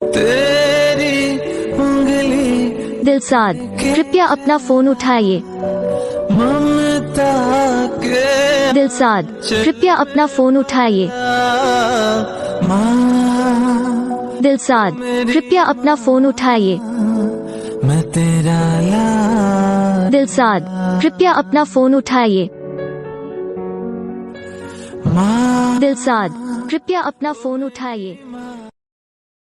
तेरी उंगली दिलसाद, कृपया अपना फोन उठाइए। ममता के दिलसाद, कृपया अपना फोन उठाइए। माँ दिलसाद, कृपया अपना फोन उठाइए। मैं तेरा लाड दिलसाद, कृपया अपना फोन उठाइए। माँ दिलसाद, कृपया अपना फोन उठाइए।